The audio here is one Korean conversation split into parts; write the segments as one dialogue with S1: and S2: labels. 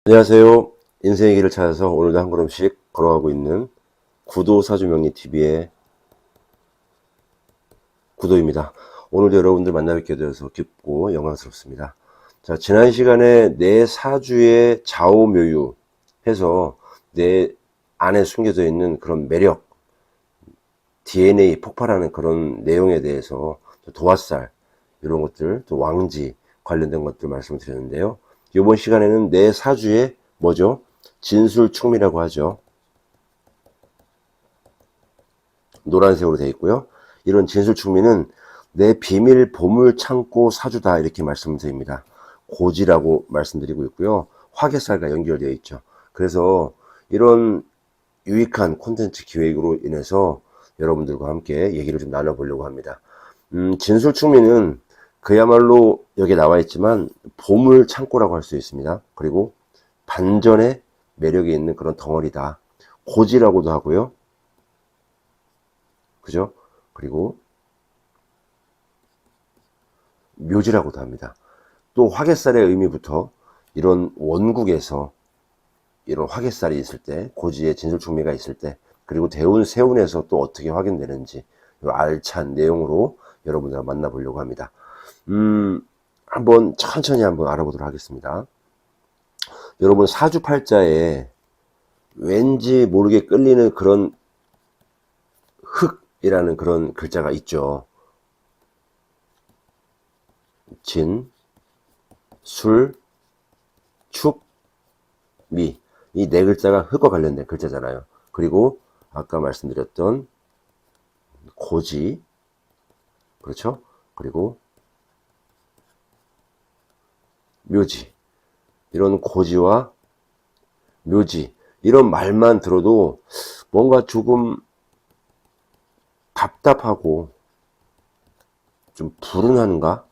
S1: 안녕하세요. 인생의 길을 찾아서 오늘도 한 걸음씩 걸어가고 있는 구도사주명리TV의 구도입니다. 오늘도 여러분들 만나뵙게 되어서 기쁘고 영광스럽습니다. 자, 지난 시간에 내 사주의 좌우묘유 해서 내 안에 숨겨져 있는 그런 매력, DNA 폭발하는 그런 내용에 대해서 도화살, 이런 것들, 또 왕지 관련된 것들 말씀을 드렸는데요. 이번 시간에는 내 사주의 뭐죠? 진술충미라고 하죠. 노란색으로 되어 있고요. 이런 진술충미는 내 비밀 보물 창고 사주다, 이렇게 말씀드립니다. 고지라고 말씀드리고 있고요. 화개살과 연결되어 있죠. 그래서 이런 유익한 콘텐츠 기획으로 인해서 여러분들과 함께 얘기를 좀 나눠보려고 합니다. 진술충미는 그야말로 여기 나와 있지만 보물 창고라고 할 수 있습니다. 그리고 반전의 매력이 있는 그런 덩어리다. 고지라고도 하고요. 그죠? 그리고 묘지라고도 합니다. 또 화개살의 의미부터 이런 원국에서 이런 화개살이 있을 때, 고지의 진술충미가 있을 때, 그리고 대운, 세운에서 또 어떻게 확인되는지 알찬 내용으로 여러분들과 만나보려고 합니다. 한번 천천히 한번 알아보도록 하겠습니다. 여러분 사주팔자에 왠지 모르게 끌리는 그런 흑이라는 그런 글자가 있죠. 진, 술, 축, 미. 이 네 글자가 흑과 관련된 글자잖아요. 그리고 아까 말씀드렸던 고지, 그렇죠? 그리고 묘지. 이런 고지와 묘지, 이런 말만 들어도 뭔가 조금 답답하고 좀 불운한가?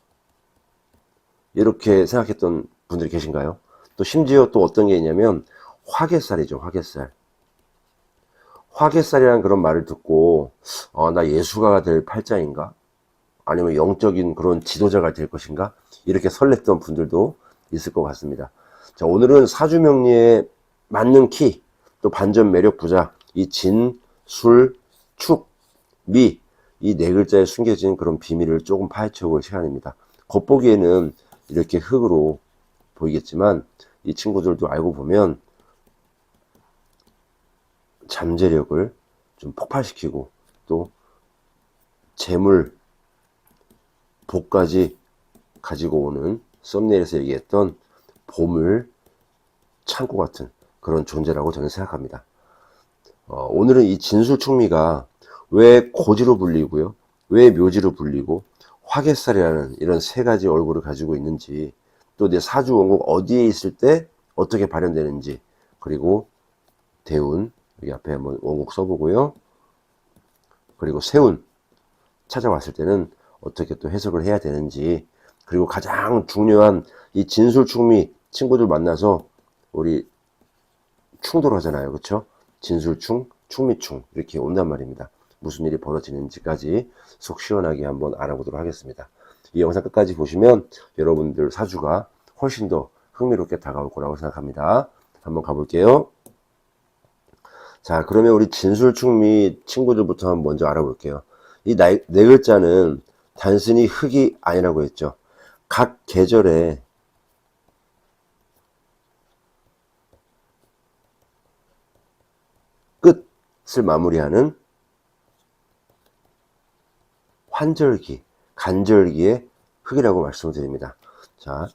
S1: 이렇게 생각했던 분들이 계신가요? 또 심지어 또 어떤 게 있냐면 화개살이죠. 화개살. 화개살이라는 그런 말을 듣고 나 예수가가 될 팔자인가? 아니면 영적인 그런 지도자가 될 것인가? 이렇게 설렜던 분들도 있을 것 같습니다. 자, 오늘은 사주명리에 맞는 키, 또 반전 매력 부자, 이 진, 술, 축, 미, 이 네 글자에 숨겨진 그런 비밀을 조금 파헤쳐 볼 시간입니다. 겉보기에는 이렇게 흙으로 보이겠지만 이 친구들도 알고 보면 잠재력을 좀 폭발시키고 또 재물, 복까지 가지고 오는 썸네일에서 얘기했던 보물 창고 같은 그런 존재라고 저는 생각합니다. 오늘은 이 진술충미가 왜 고지로 불리고요, 왜 묘지로 불리고 화개살이라는 이런 세 가지 얼굴을 가지고 있는지, 또 내 사주 원국 어디에 있을 때 어떻게 발현되는지, 그리고 대운 여기 앞에 한번 원국 써보고요, 그리고 세운 찾아왔을 때는 어떻게 또 해석을 해야 되는지, 그리고 가장 중요한 이 진술충미 친구들 만나서 우리 충돌하잖아요. 그렇죠? 진술충, 충미충 이렇게 온단 말입니다. 무슨 일이 벌어지는지까지 속 시원하게 한번 알아보도록 하겠습니다. 이 영상 끝까지 보시면 여러분들 사주가 훨씬 더 흥미롭게 다가올 거라고 생각합니다. 한번 가볼게요. 자, 그러면 우리 진술충미 친구들부터 한번 먼저 알아볼게요. 이 네 글자는 단순히 흙이 아니라고 했죠. 각 계절에 끝을 마무리하는 환절기, 간절기의 흙이라고 말씀을 드립니다. 자,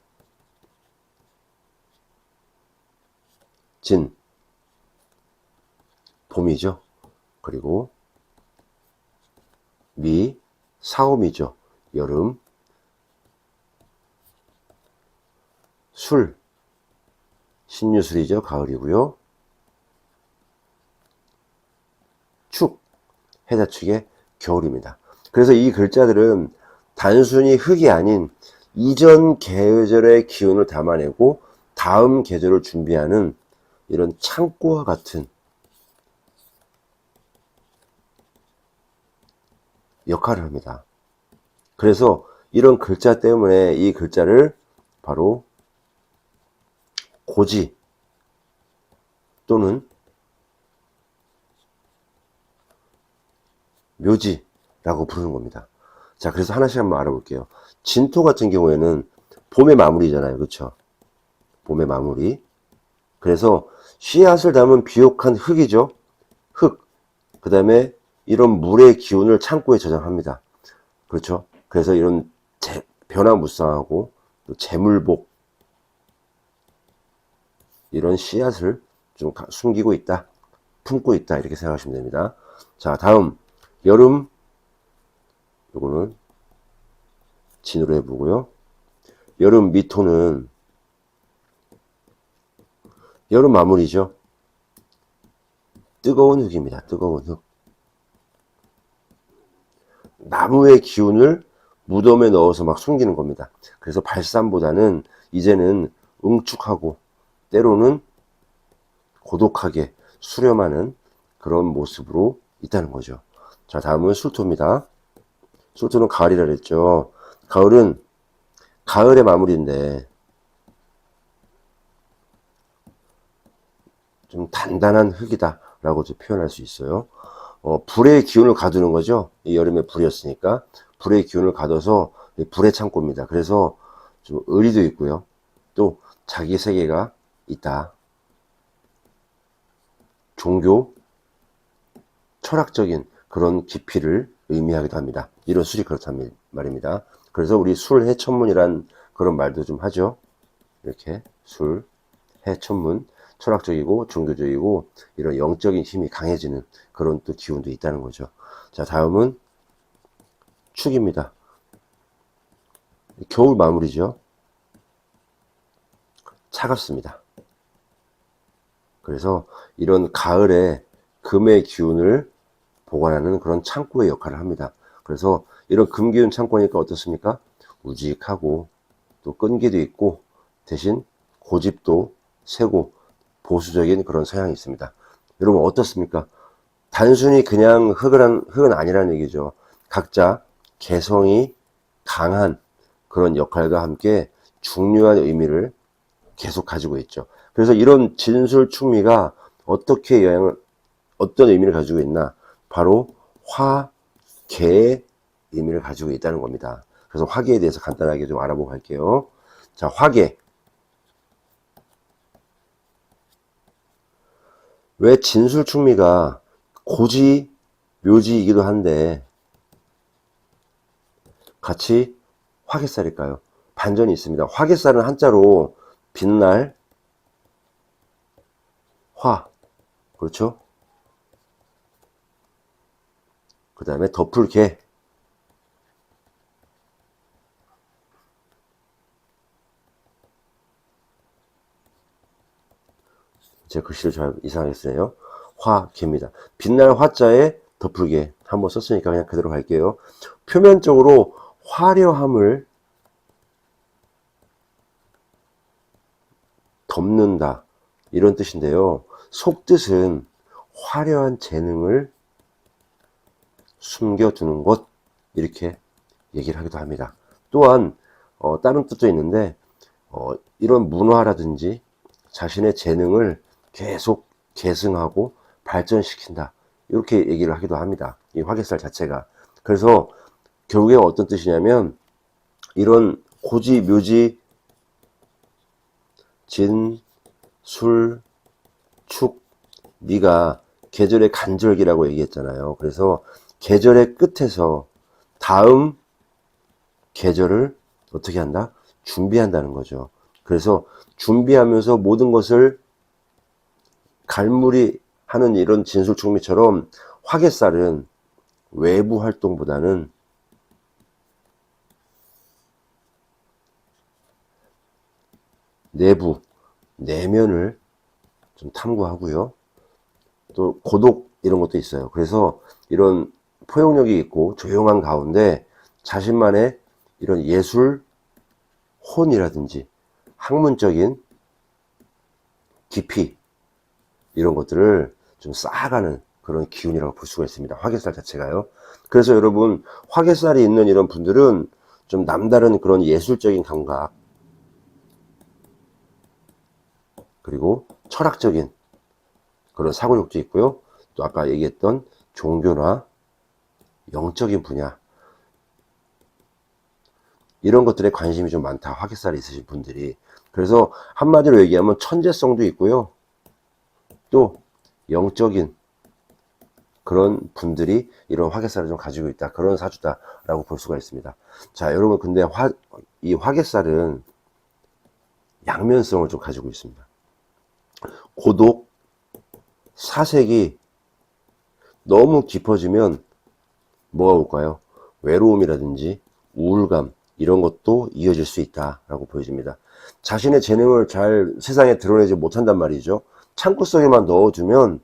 S1: 진, 봄이죠. 그리고 미, 사오미죠. 여름. 술, 신유술이죠. 가을이고요. 축, 해자축의 겨울입니다. 그래서 이 글자들은 단순히 흙이 아닌 이전 계절의 기운을 담아내고 다음 계절을 준비하는 이런 창고와 같은 역할을 합니다. 그래서 이런 글자 때문에 이 글자를 바로 고지, 또는 묘지라고 부르는 겁니다. 자, 그래서 하나씩 한번 알아볼게요. 진토 같은 경우에는 봄의 마무리잖아요. 그렇죠? 봄의 마무리. 그래서 씨앗을 담은 비옥한 흙이죠. 흙. 그 다음에 이런 물의 기운을 창고에 저장합니다. 그렇죠? 그래서 이런 변화무쌍하고 또 재물복 이런 씨앗을 좀 숨기고 있다. 품고 있다. 이렇게 생각하시면 됩니다. 자, 다음 여름. 요거는 진으로 해보고요. 여름 미토는 여름 마무리죠. 뜨거운 흙입니다. 뜨거운 흙. 나무의 기운을 무덤에 넣어서 막 숨기는 겁니다. 그래서 발산보다는 이제는 응축하고 때로는 고독하게 수렴하는 그런 모습으로 있다는 거죠. 자, 다음은 술토입니다. 술토는 가을이라 그랬죠. 가을은 가을의 마무리인데 좀 단단한 흙이다 라고 표현할 수 있어요. 불의 기운을 가두는 거죠. 이 여름에 불이었으니까 불의 기운을 가둬서 불의 창고입니다. 그래서 좀 의리도 있고요. 또 자기 세계가 있다. 종교, 철학적인 그런 깊이를 의미하기도 합니다. 이런 술이 그렇단 말입니다. 그래서 우리 술, 해, 천문이란 그런 말도 좀 하죠. 이렇게 술, 해, 천문, 철학적이고 종교적이고 이런 영적인 힘이 강해지는 그런 또 기운도 있다는 거죠. 자, 다음은 축입니다. 겨울 마무리죠. 차갑습니다. 그래서 이런 가을에 금의 기운을 보관하는 그런 창고의 역할을 합니다. 그래서 이런 금 기운 창고니까 어떻습니까? 우직하고 또 끈기도 있고 대신 고집도 세고 보수적인 그런 성향이 있습니다. 여러분 어떻습니까? 단순히 그냥 흙은 아니라는 얘기죠. 각자 개성이 강한 그런 역할과 함께 중요한 의미를 계속 가지고 있죠. 그래서 이런 진술충미가 어떤 의미를 가지고 있나? 바로 화계의 의미를 가지고 있다는 겁니다. 그래서 화계에 대해서 간단하게 좀 알아보고 갈게요. 자, 화계. 왜 진술충미가 고지, 묘지이기도 한데 같이 화개살일까요? 반전이 있습니다. 화개살은 한자로 빛날, 화, 그렇죠? 그 다음에 덮을 개, 제 글씨를 잘 이상하게 쓰네요. 화개입니다. 빛날 화자에 덮을 개 한번 썼으니까 그냥 그대로 갈게요. 표면적으로 화려함을 덮는다 이런 뜻인데요. 속뜻은 화려한 재능을 숨겨두는 것 이렇게 얘기를 하기도 합니다. 또한 다른 뜻도 있는데 이런 문화라든지 자신의 재능을 계속 계승하고 발전시킨다 이렇게 얘기를 하기도 합니다. 이 화개살 자체가. 그래서 결국에 어떤 뜻이냐면 이런 고지, 묘지, 진, 술, 축, 미가 계절의 간절기라고 얘기했잖아요. 그래서 계절의 끝에서 다음 계절을 어떻게 한다? 준비한다는 거죠. 그래서 준비하면서 모든 것을 갈무리 하는 이런 진술충미처럼 화개살은 외부 활동보다는 내부, 내면을 좀 탐구하고요. 또 고독 이런 것도 있어요. 그래서 이런 포용력이 있고 조용한 가운데 자신만의 이런 예술 혼이라든지 학문적인 깊이 이런 것들을 좀 쌓아가는 그런 기운이라고 볼 수가 있습니다. 화개살 자체가요. 그래서 여러분 화개살이 있는 이런 분들은 좀 남다른 그런 예술적인 감각 그리고 철학적인 그런 사고력도 있고요. 또 아까 얘기했던 종교나 영적인 분야, 이런 것들에 관심이 좀 많다. 화개살이 있으신 분들이. 그래서 한마디로 얘기하면 천재성도 있고요. 또 영적인 그런 분들이 이런 화개살을 좀 가지고 있다. 그런 사주다라고 볼 수가 있습니다. 자, 여러분, 근데 이 화개살은 양면성을 좀 가지고 있습니다. 고독, 사색이 너무 깊어지면 뭐가 올까요? 외로움이라든지 우울감, 이런 것도 이어질 수 있다라고 보여집니다. 자신의 재능을 잘 세상에 드러내지 못한단 말이죠. 창고 속에만 넣어두면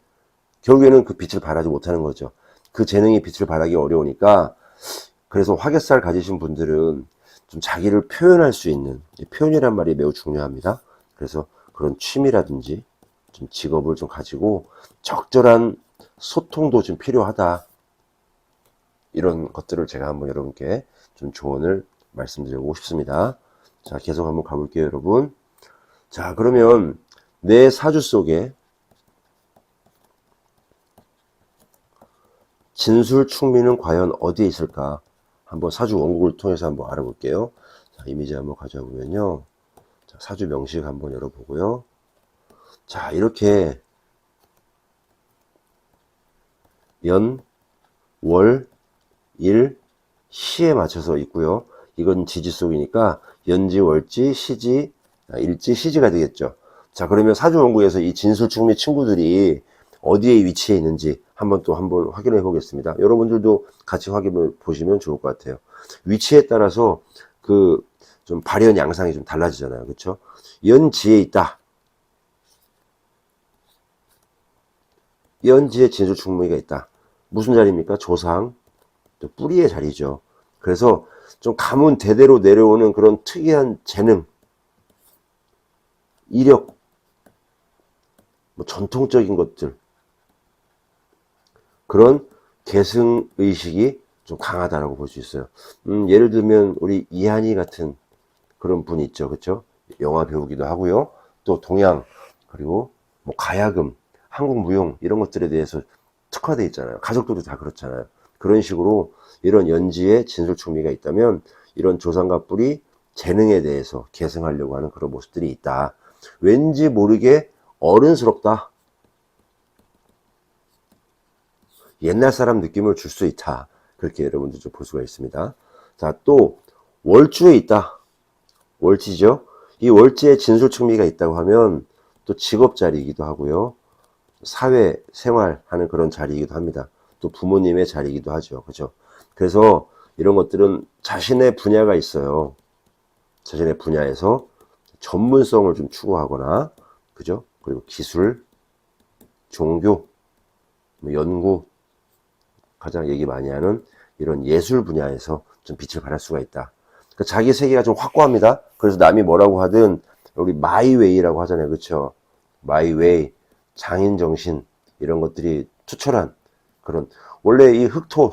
S1: 결국에는 그 빛을 발하지 못하는 거죠. 그 재능이 빛을 발하기 어려우니까, 그래서 화개살 가지신 분들은 좀 자기를 표현할 수 있는, 표현이란 말이 매우 중요합니다. 그래서 그런 취미라든지 좀 직업을 좀 가지고 적절한 소통도 좀 필요하다. 이런 것들을 제가 한번 여러분께 좀 조언을 말씀드리고 싶습니다. 자, 계속 한번 가볼게요, 여러분. 자, 그러면 내 사주 속에 진술충미는 과연 어디에 있을까? 한번 사주 원국을 통해서 한번 알아볼게요. 자, 이미지 한번 가져와 보면요. 자, 사주 명식 한번 열어보고요. 자, 이렇게 연, 월, 일, 시에 맞춰서 있고요. 이건 지지 속이니까 연지, 월지, 시지, 일지, 시지가 되겠죠. 자, 그러면 사주 원국에서 이 진술충미 친구들이 어디에 위치해 있는지 한번 확인해 보겠습니다. 여러분들도 같이 확인해 보시면 좋을 것 같아요. 위치에 따라서 그 좀 발현 양상이 좀 달라지잖아요. 그렇죠? 연지에 있다. 연지에 진술충미가 있다. 무슨 자리입니까? 조상, 또 뿌리의 자리죠. 그래서 좀 가문 대대로 내려오는 그런 특이한 재능, 이력, 뭐 전통적인 것들, 그런 계승의식이 좀 강하다라고 볼 수 있어요. 예를 들면 우리 이한이 같은 그런 분이 있죠. 그렇죠? 영화 배우기도 하고요. 또 동양, 그리고 뭐 가야금, 한국 무용, 이런 것들에 대해서 특화되어 있잖아요. 가족들도 다 그렇잖아요. 그런 식으로 이런 연지에 진술충미가 있다면 이런 조상과 뿌리 재능에 대해서 계승하려고 하는 그런 모습들이 있다. 왠지 모르게 어른스럽다. 옛날 사람 느낌을 줄 수 있다. 그렇게 여러분들 좀 볼 수가 있습니다. 자, 또 월주에 있다. 월지죠. 이 월지에 진술충미가 있다고 하면 또 직업 자리이기도 하고요. 사회 생활하는 그런 자리이기도 합니다. 또 부모님의 자리이기도 하죠. 그죠? 그래서 이런 것들은 자신의 분야가 있어요. 자신의 분야에서 전문성을 좀 추구하거나, 그죠? 그리고 기술, 종교, 연구, 가장 얘기 많이 하는 이런 예술 분야에서 좀 빛을 발할 수가 있다. 그러니까 자기 세계가 좀 확고합니다. 그래서 남이 뭐라고 하든 우리 마이웨이라고 하잖아요. 그렇죠? 마이웨이, 장인정신, 이런 것들이 투철한 그런, 원래 이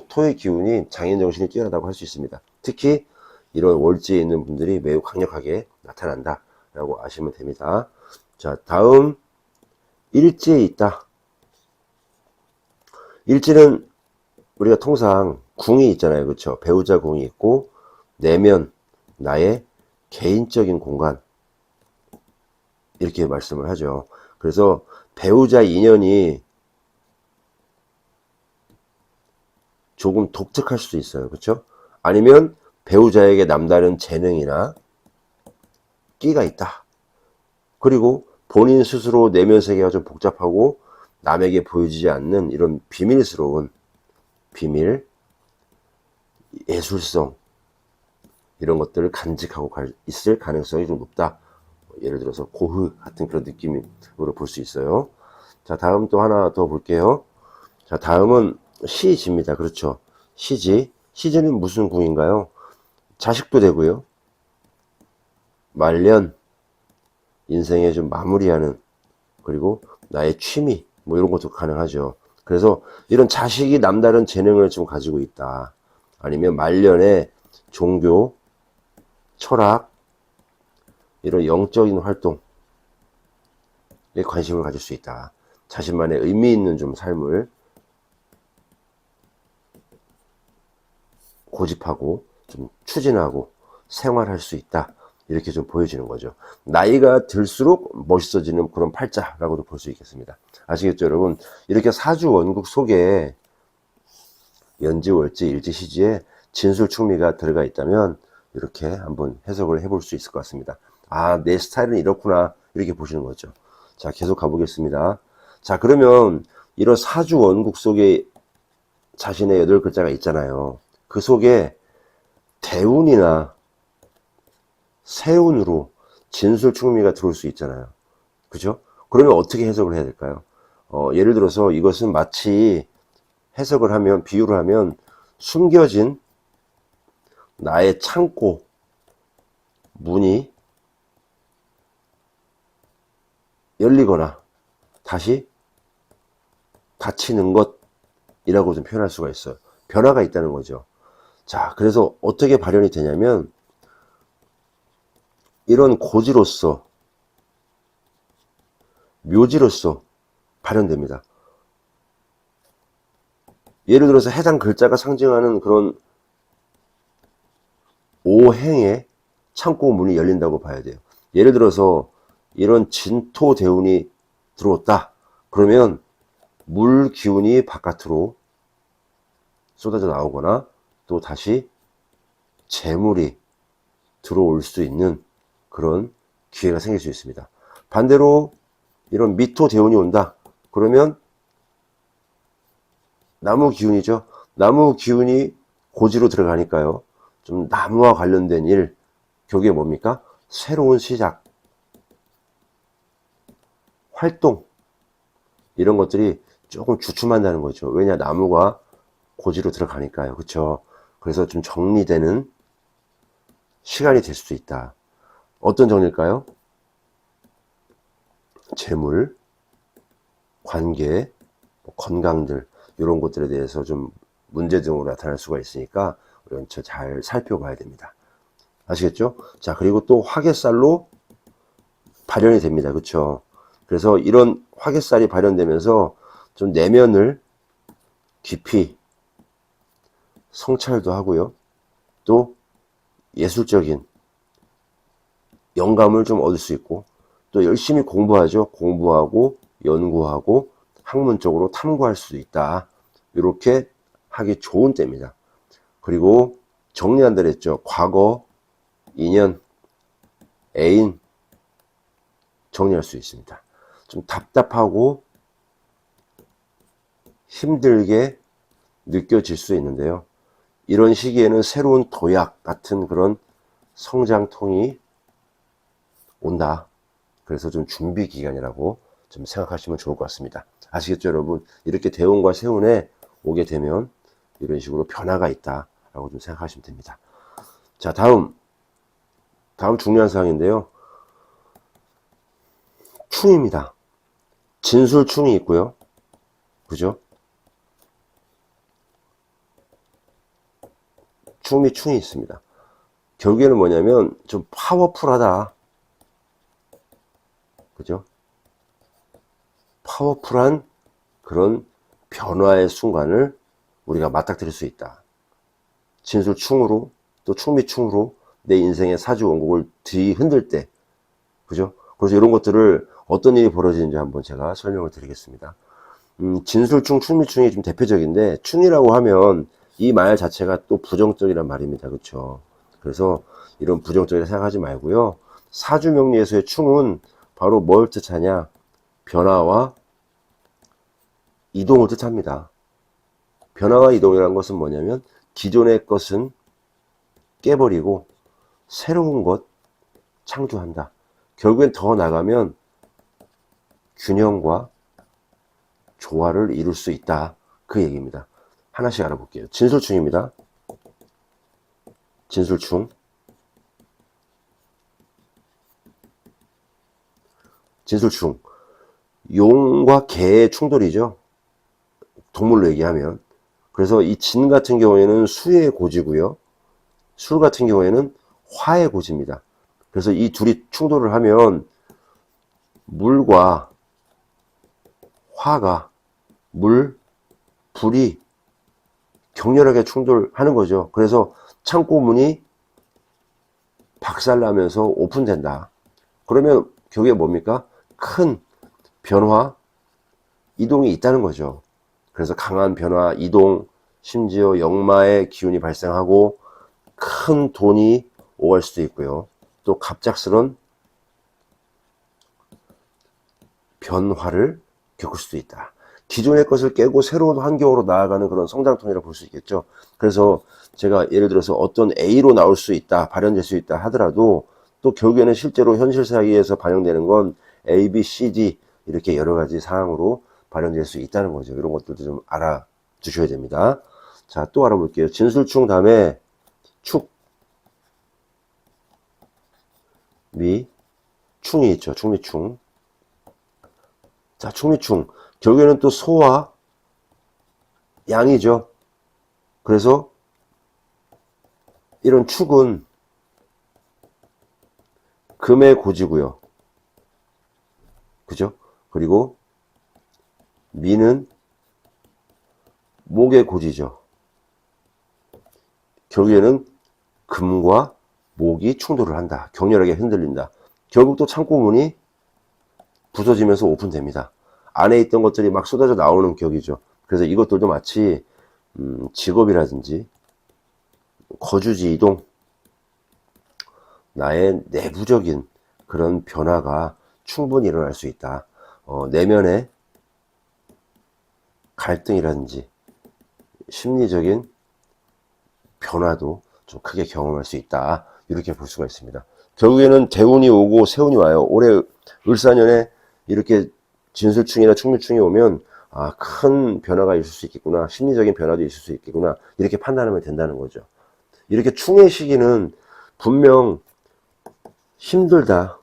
S1: 토의 기운이 장인정신이 뛰어나다고 할 수 있습니다. 특히 이런 월지에 있는 분들이 매우 강력하게 나타난다 라고 아시면 됩니다. 자, 다음 일지에 있다. 일지는 우리가 통상 궁이 있잖아요. 그렇죠? 배우자 궁이 있고 내면, 나의 개인적인 공간, 이렇게 말씀을 하죠. 그래서 배우자 인연이 조금 독특할 수도 있어요. 그렇죠? 아니면 배우자에게 남다른 재능이나 끼가 있다. 그리고 본인 스스로 내면 세계가 좀 복잡하고 남에게 보여지지 않는 이런 비밀스러운 비밀, 예술성, 이런 것들을 간직하고 있을 가능성이 좀 높다. 예를 들어서 고흐 같은 그런 느낌으로 볼 수 있어요. 자, 다음 또 하나 더 볼게요. 자, 다음은 시지입니다. 그렇죠? 시지. 시지는 무슨 궁인가요? 자식도 되고요. 말년, 인생에 좀 마무리하는, 그리고 나의 취미, 뭐 이런 것도 가능하죠. 그래서 이런 자식이 남다른 재능을 좀 가지고 있다. 아니면 말년에 종교, 철학, 이런 영적인 활동에 관심을 가질 수 있다. 자신만의 의미 있는 좀 삶을 고집하고 좀 추진하고 생활할 수 있다. 이렇게 좀 보여지는 거죠. 나이가 들수록 멋있어지는 그런 팔자라고도 볼 수 있겠습니다. 아시겠죠, 여러분? 이렇게 사주 원국 속에 연지, 월지, 일지, 시지에 진술, 충미가 들어가 있다면 이렇게 한번 해석을 해볼 수 있을 것 같습니다. 아, 내 스타일은 이렇구나. 이렇게 보시는 거죠. 자, 계속 가보겠습니다. 자, 그러면 이런 사주 원국 속에 자신의 8글자가 있잖아요. 그 속에 대운이나 세운으로 진술, 충미가 들어올 수 있잖아요. 그죠? 그러면 어떻게 해석을 해야 될까요? 예를 들어서 이것은 마치 해석을 하면, 비유를 하면 숨겨진 나의 창고 문이 열리거나 다시 닫히는 것이라고 좀 표현할 수가 있어요. 변화가 있다는 거죠. 자, 그래서 어떻게 발현이 되냐면 이런 고지로서, 묘지로서 발현됩니다. 예를 들어서 해당 글자가 상징하는 그런 오행의 창고 문이 열린다고 봐야 돼요. 예를 들어서 이런 진토 대운이 들어왔다. 그러면 물 기운이 바깥으로 쏟아져 나오거나 또 다시 재물이 들어올 수 있는 그런 기회가 생길 수 있습니다. 반대로 이런 미토 대운이 온다. 그러면 나무 기운이죠. 나무 기운이 고지로 들어가니까요. 좀 나무와 관련된 일, 그게 뭡니까? 새로운 시작, 활동, 이런 것들이 조금 주춤한다는 거죠. 왜냐, 나무가 고지로 들어가니까요. 그쵸? 그래서 좀 정리되는 시간이 될 수도 있다. 어떤 정리일까요? 재물, 관계, 건강들, 이런 것들에 대해서 좀 문제 등으로 나타날 수가 있으니까 우리는 잘 살펴봐야 됩니다. 아시겠죠? 자, 그리고 또 화개살로 발현이 됩니다. 그쵸? 그래서 이런 화개살이 발현되면서 좀 내면을 깊이 성찰도 하고요. 또 예술적인 영감을 좀 얻을 수 있고 또 열심히 공부하죠. 공부하고 연구하고 학문적으로 탐구할 수 있다. 이렇게 하기 좋은 때입니다. 그리고 정리한다 그랬죠. 과거, 인연, 애인 정리할 수 있습니다. 좀 답답하고 힘들게 느껴질 수 있는데요. 이런 시기에는 새로운 도약 같은 그런 성장통이 온다. 그래서 좀 준비 기간이라고 좀 생각하시면 좋을 것 같습니다. 아시겠죠, 여러분? 이렇게 대운과 세운에 오게 되면 이런 식으로 변화가 있다라고 좀 생각하시면 됩니다. 자, 다음 중요한 사항인데요. 충입니다. 진술충이 있고요. 그죠? 충이 있습니다. 결국에는 뭐냐면 좀 파워풀하다. 그죠? 파워풀한 그런 변화의 순간을 우리가 맞닥뜨릴 수 있다. 진술충으로 또 충미충으로 내 인생의 사주 원곡을 뒤흔들 때, 그죠? 그래서 이런 것들을 어떤 일이 벌어지는지 한번 제가 설명을 드리겠습니다. 진술충, 충미충이 좀 대표적인데, 충이라고 하면 이 말 자체가 또 부정적이란 말입니다. 그렇죠? 그래서 이런 부정적이라 생각하지 말고요. 사주 명리에서의 충은 바로 뭘 뜻하냐? 변화와 이동을 뜻합니다. 변화와 이동이라는 것은 뭐냐면 기존의 것은 깨버리고 새로운 것 창조한다. 결국엔 더 나가면 균형과 조화를 이룰 수 있다. 그 얘기입니다. 하나씩 알아볼게요. 진술충입니다. 진술충. 진술충. 용과 개의 충돌이죠. 동물로 얘기하면. 그래서 이 진 같은 경우에는 수의 고지고요. 술 같은 경우에는 화의 고지입니다. 그래서 이 둘이 충돌을 하면 물과 화가, 물, 불이 격렬하게 충돌하는 거죠. 그래서 창고 문이 박살나면서 오픈된다. 그러면 결국에 뭡니까? 큰 변화, 이동이 있다는 거죠. 그래서 강한 변화, 이동, 심지어 역마의 기운이 발생하고 큰 돈이 오갈 수도 있고요. 또 갑작스런 변화를 겪을 수도 있다. 기존의 것을 깨고 새로운 환경으로 나아가는 그런 성장통이라고 볼 수 있겠죠. 그래서 제가 예를 들어서 어떤 A로 나올 수 있다, 발현될 수 있다 하더라도 또 결국에는 실제로 현실 사회에서 반영되는 건 A, B, C, D 이렇게 여러 가지 상황으로 발현될 수 있다는 거죠. 이런 것들도 좀 알아주셔야 됩니다. 자, 또 알아볼게요. 진술충 다음에 축, 미, 충이 있죠. 충미충. 자, 충미충. 결국에는 또 소와 양이죠. 그래서 이런 축은 금의 고지고요. 그죠? 그리고 미는 목의 고지죠. 결국에는 금과 목이 충돌을 한다. 격렬하게 흔들린다. 결국 또 창고문이 부서지면서 오픈됩니다. 안에 있던 것들이 막 쏟아져 나오는 격이죠. 그래서 이것들도 마치 직업이라든지 거주지 이동, 나의 내부적인 그런 변화가 충분히 일어날 수 있다. 내면의 갈등이라든지 심리적인 변화도 좀 크게 경험할 수 있다. 이렇게 볼 수가 있습니다. 결국에는 대운이 오고 세운이 와요. 올해 을사년에 이렇게 진술충이나 충묘충이 오면 큰 변화가 있을 수 있겠구나. 심리적인 변화도 있을 수 있겠구나. 이렇게 판단하면 된다는 거죠. 이렇게 충의 시기는 분명 힘들다.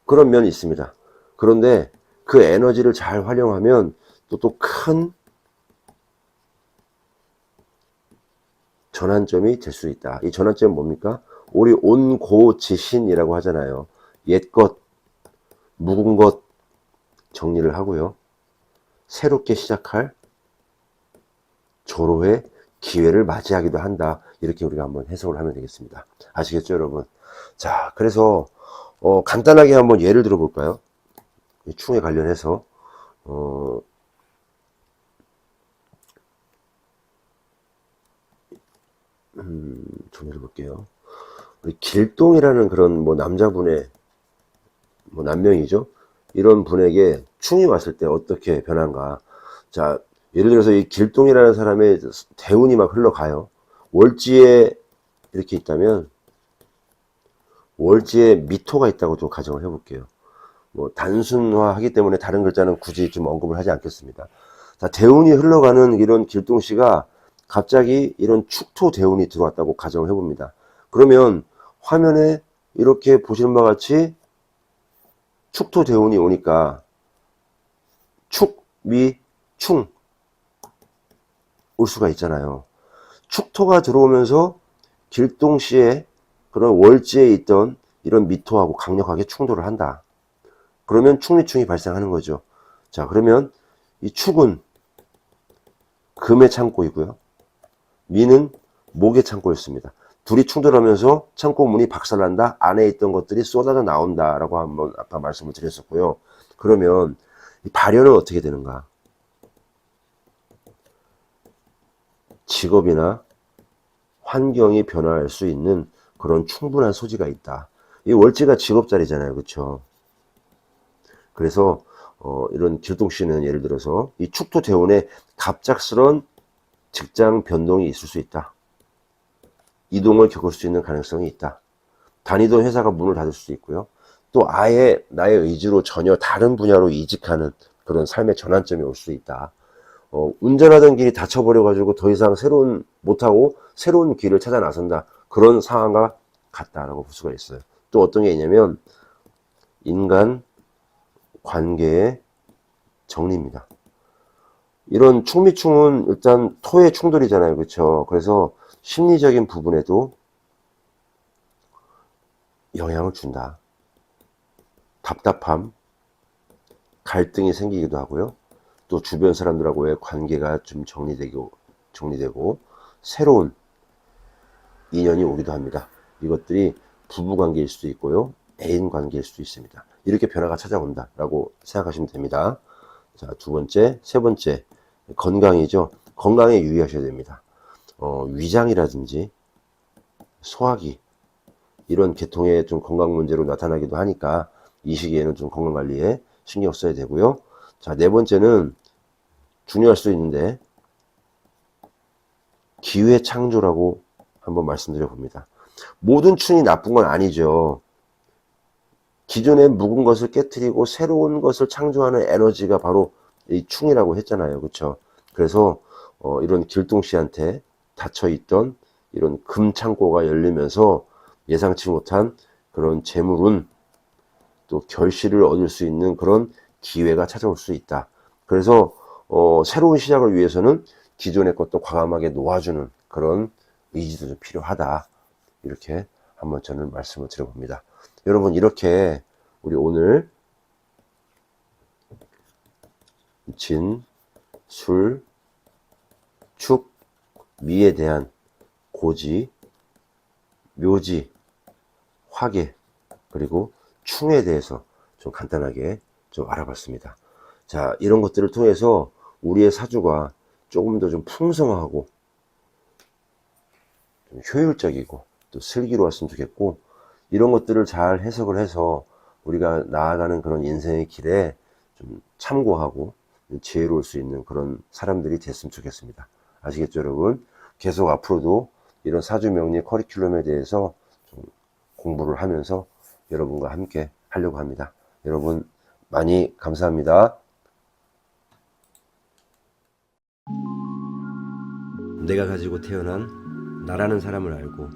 S1: 그런 면이 있습니다. 그런데 그 에너지를 잘 활용하면 또 큰 전환점이 될 수 있다. 이 전환점은 뭡니까? 우리 온고지신이라고 하잖아요. 옛것, 묵은 것 정리를 하고요. 새롭게 시작할 조로의 기회를 맞이하기도 한다. 이렇게 우리가 한번 해석을 하면 되겠습니다. 아시겠죠, 여러분? 자, 그래서 간단하게 한번 예를 들어 볼까요? 충에 관련해서 정리해 볼게요. 우리 길동이라는 그런 남자분의 남명이죠. 이런 분에게 충이 왔을 때 어떻게 변한가. 자, 예를 들어서 이 길동이라는 사람의 대운이 막 흘러가요. 월지에 이렇게 있다면 월지에 미토가 있다고 좀 가정을 해볼게요. 단순화하기 때문에 다른 글자는 굳이 좀 언급을 하지 않겠습니다. 자, 대운이 흘러가는 이런 길동씨가 갑자기 이런 축토 대운이 들어왔다고 가정을 해봅니다. 그러면 화면에 이렇게 보시는 바와 같이 축토 대운이 오니까 축, 미, 충 올 수가 있잖아요. 축토가 들어오면서 길동씨의 그런 월지에 있던 이런 미토하고 강력하게 충돌을 한다. 그러면 충미충이 발생하는 거죠. 자, 그러면 이 축은 금의 창고이고요. 미는 목의 창고였습니다. 둘이 충돌하면서 창고 문이 박살난다. 안에 있던 것들이 쏟아져 나온다라고 한번 아까 말씀을 드렸었고요. 그러면 이 발현은 어떻게 되는가? 직업이나 환경이 변화할 수 있는 그런 충분한 소지가 있다. 이 월지가 직업 자리잖아요. 그렇죠? 그래서 이런 길동씨는 예를 들어서 이 축토 대운에 갑작스런 직장 변동이 있을 수 있다. 이동을 겪을 수 있는 가능성이 있다. 다니던 회사가 문을 닫을 수도 있고요. 또 아예 나의 의지로 전혀 다른 분야로 이직하는 그런 삶의 전환점이 올 수 있다. 운전하던 길이 닫혀버려가지고 더 이상 못하고 새로운 길을 찾아 나선다. 그런 상황과 같다라고 볼 수가 있어요. 또 어떤 게 있냐면 인간 관계의 정리입니다. 이런 충미충은 일단 토의 충돌이잖아요. 그렇죠? 그래서 심리적인 부분에도 영향을 준다. 답답함, 갈등이 생기기도 하고요. 또 주변 사람들하고의 관계가 좀 정리되고 새로운 인연이 오기도 합니다. 이것들이 부부 관계일 수도 있고요. 애인 관계일 수도 있습니다. 이렇게 변화가 찾아온다 라고 생각하시면 됩니다. 자, 두 번째, 세 번째, 건강이죠. 건강에 유의하셔야 됩니다. 위장이라든지 소화기 이런 계통의 좀 건강 문제로 나타나기도 하니까 이 시기에는 좀 건강 관리에 신경 써야 되고요. 자, 네 번째는 중요할 수 있는데 기회 창조라고 한번 말씀드려 봅니다. 모든 충이 나쁜 건 아니죠. 기존의 묵은 것을 깨트리고 새로운 것을 창조하는 에너지가 바로 이 충이라고 했잖아요. 그렇죠? 그래서 이런 길동씨한테 닫혀있던 이런 금 창고가 열리면서 예상치 못한 그런 재물운 또 결실을 얻을 수 있는 그런 기회가 찾아올 수 있다. 그래서 새로운 시작을 위해서는 기존의 것도 과감하게 놓아주는 그런 의지도 좀 필요하다. 이렇게 한번 저는 말씀을 드려봅니다. 여러분, 이렇게 우리 오늘 진, 술, 축, 미에 대한 고지, 묘지, 화계, 그리고 충에 대해서 좀 간단하게 좀 알아봤습니다. 자, 이런 것들을 통해서 우리의 사주가 조금 더 좀 풍성하고 좀 효율적이고 또 슬기로웠으면 좋겠고, 이런 것들을 잘 해석을 해서 우리가 나아가는 그런 인생의 길에 좀 참고하고 지혜로울 수 있는 그런 사람들이 됐으면 좋겠습니다. 아시겠죠, 여러분? 계속 앞으로도 이런 사주 명리 커리큘럼에 대해서 좀 공부를 하면서 여러분과 함께 하려고 합니다. 여러분 많이 감사합니다. 내가 가지고 태어난 나라는 사람을 알고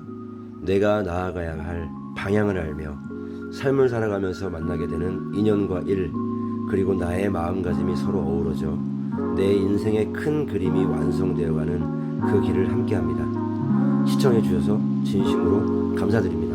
S1: 내가 나아가야 할 방향을 알며 삶을 살아가면서 만나게 되는 인연과 일, 그리고 나의 마음가짐이 서로 어우러져 내 인생의 큰 그림이 완성되어가는 그 길을 함께합니다. 시청해 주셔서 진심으로 감사드립니다.